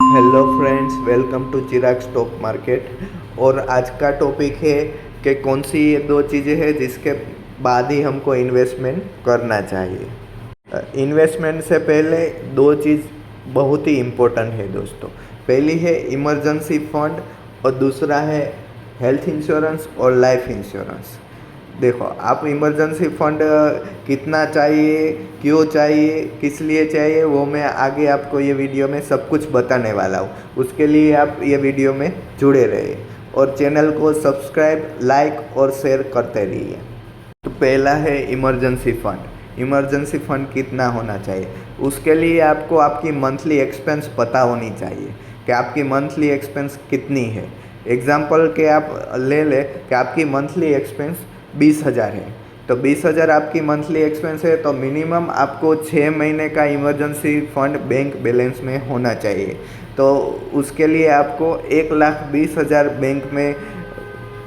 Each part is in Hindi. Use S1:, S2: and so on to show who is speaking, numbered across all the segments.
S1: Hello friends, welcome to Chirag stock market. और आज का टॉपिक है कि कौन सी ये दो चीज़ें हैं जिसके बाद ही हमको इन्वेस्टमेंट करना चाहिए। इन्वेस्टमेंट से पहले दो चीज़ बहुत ही इम्पोर्टेंट है दोस्तों। पहली है इमरजेंसी फंड और दूसरा है हेल्थ इंश्योरेंस और लाइफ इंश्योरेंस। देखो, आप इमरजेंसी फंड कितना चाहिए, क्यों चाहिए, किस लिए चाहिए, वो मैं आगे आपको ये वीडियो में सब कुछ बताने वाला हूँ। उसके लिए आप ये वीडियो में जुड़े रहिए और चैनल को सब्सक्राइब, लाइक और शेयर करते रहिए। तो पहला है इमरजेंसी फ़ंड। इमरजेंसी फ़ंड कितना होना चाहिए? उसके लिए आपको आपकी मंथली एक्सपेंस पता होनी चाहिए कि आपकी मंथली एक्सपेंस कितनी है। एग्ज़ाम्पल के आप ले लें कि आपकी मंथली एक्सपेंस 20,000 है, तो 20,000 आपकी मंथली एक्सपेंस है, तो मिनिमम आपको 6 महीने का इमरजेंसी फ़ंड बैंक बैलेंस में होना चाहिए। तो उसके लिए आपको 1,20,000 बैंक में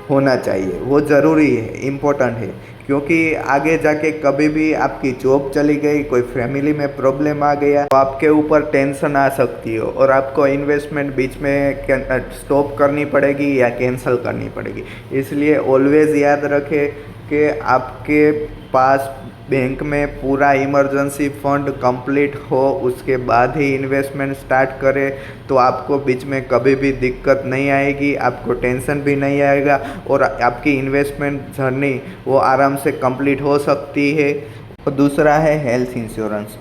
S1: होना चाहिए। वो ज़रूरी है, इम्पोर्टेंट है, क्योंकि आगे जाके कभी भी आपकी जॉब चली गई, कोई फैमिली में प्रॉब्लम आ गया, तो आपके ऊपर टेंशन आ सकती हो और आपको इन्वेस्टमेंट बीच में स्टॉप करनी पड़ेगी या कैंसिल करनी पड़ेगी। इसलिए ऑलवेज़ याद रखें कि आपके पास बैंक में पूरा इमरजेंसी फंड कंप्लीट हो, उसके बाद ही इन्वेस्टमेंट स्टार्ट करें, तो आपको बीच में कभी भी दिक्कत नहीं आएगी, आपको टेंशन भी नहीं आएगा और आपकी इन्वेस्टमेंट जर्नी वो आराम से कंप्लीट हो सकती है। और दूसरा है हेल्थ इंश्योरेंस।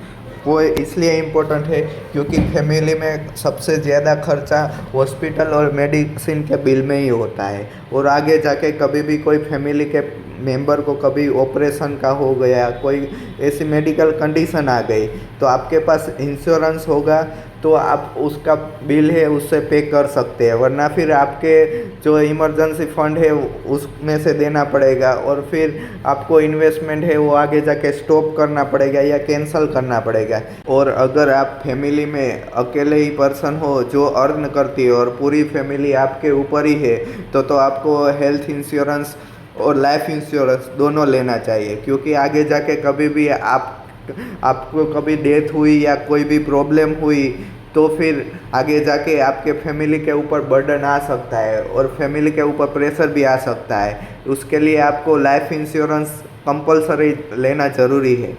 S1: वो इसलिए इम्पोर्टेंट है क्योंकि फैमिली में सबसे ज़्यादा खर्चा हॉस्पिटल और मेडिसिन के बिल में ही होता है। और आगे जाके कभी भी कोई फैमिली के मेंबर को कभी ऑपरेशन का हो गया, कोई ऐसी मेडिकल कंडीशन आ गई, तो आपके पास इंश्योरेंस होगा तो आप उसका बिल है उससे पे कर सकते हैं। वरना फिर आपके जो इमरजेंसी फंड है उसमें से देना पड़ेगा और फिर आपको इन्वेस्टमेंट है वो आगे जाके स्टॉप करना पड़ेगा या कैंसिल करना पड़ेगा। और अगर आप फैमिली में अकेले ही पर्सन हो जो अर्न करती है और पूरी फैमिली आपके ऊपर ही है, तो आपको हेल्थ इंश्योरेंस और लाइफ इंश्योरेंस दोनों लेना चाहिए। क्योंकि आगे जाके कभी भी आपको कभी डेथ हुई या कोई भी प्रॉब्लम हुई, तो फिर आगे जाके आपके फैमिली के ऊपर बर्डन आ सकता है और फैमिली के ऊपर प्रेशर भी आ सकता है। उसके लिए आपको लाइफ इंश्योरेंस कंपलसरी लेना ज़रूरी है।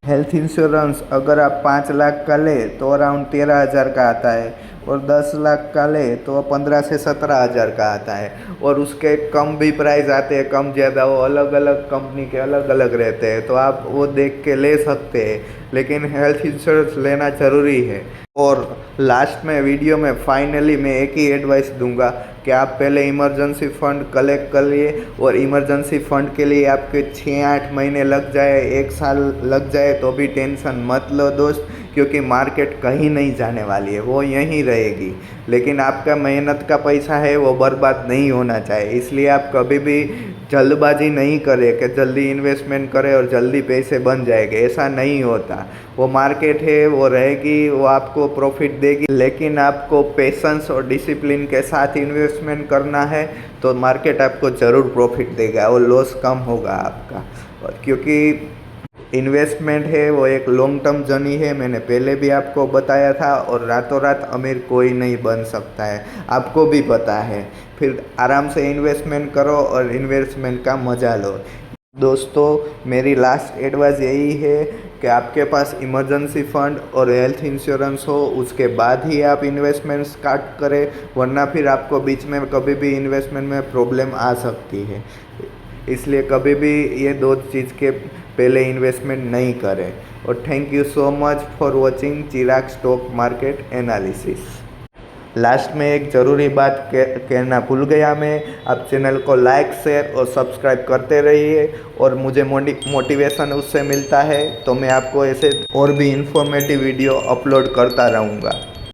S1: हेल्थ इंश्योरेंस अगर आप 5 लाख का ले तो अराउंड 13,000 का आता है, और 10 लाख का ले तो 15 से 17,000 का आता है। और उसके कम भी प्राइस आते हैं, कम ज़्यादा, वो अलग अलग कंपनी के अलग अलग रहते हैं, तो आप वो देख के ले सकते हैं। लेकिन हेल्थ इंश्योरेंस लेना ज़रूरी है। और लास्ट में वीडियो में फाइनली मैं एक ही एडवाइस दूंगा कि आप पहले इमरजेंसी फ़ंड कलेक्ट कर लिए, और इमरजेंसी फ़ंड के लिए आपके 6-8 महीने लग जाए, 1 साल लग जाए, तो भी टेंशन मत लो दोस्त, क्योंकि मार्केट कहीं नहीं जाने वाली है, वो यहीं रहेगी। लेकिन आपका मेहनत का पैसा है वो बर्बाद नहीं होना चाहिए। इसलिए आप कभी भी जल्दबाजी नहीं करें कि जल्दी इन्वेस्टमेंट करें और जल्दी पैसे बन जाएंगे। ऐसा नहीं होता। वो मार्केट है, वो रहेगी, वो आपको प्रॉफिट देगी, लेकिन आपको पेशेंस और डिसिप्लिन के साथ इन्वेस्टमेंट करना है तो मार्केट आपको ज़रूर प्रॉफिट देगा और लॉस कम होगा आपका। क्योंकि इन्वेस्टमेंट है वो एक लॉन्ग टर्म जर्नी है, मैंने पहले भी आपको बताया था। और रातों रात अमीर कोई नहीं बन सकता है, आपको भी पता है। फिर आराम से इन्वेस्टमेंट करो और इन्वेस्टमेंट का मज़ा लो। दोस्तों, मेरी लास्ट एडवाइस यही है कि आपके पास इमरजेंसी फ़ंड और हेल्थ इंश्योरेंस हो, उसके बाद ही आप इन्वेस्टमेंट स्टार्ट करें, वरना फिर आपको बीच में कभी भी इन्वेस्टमेंट में प्रॉब्लम आ सकती है। इसलिए कभी भी ये दो चीज़ के पहले इन्वेस्टमेंट नहीं करें। और thank you so much for watching Chirag stock market analysis. Last में एक ज़रूरी बात कहना भूल गया मैं, आप चैनल को लाइक, शेयर और सब्सक्राइब करते रहिए, और मुझे मोटिवेशन उससे मिलता है, तो मैं आपको ऐसे और भी इंफॉर्मेटिव वीडियो अपलोड करता रहूँगा।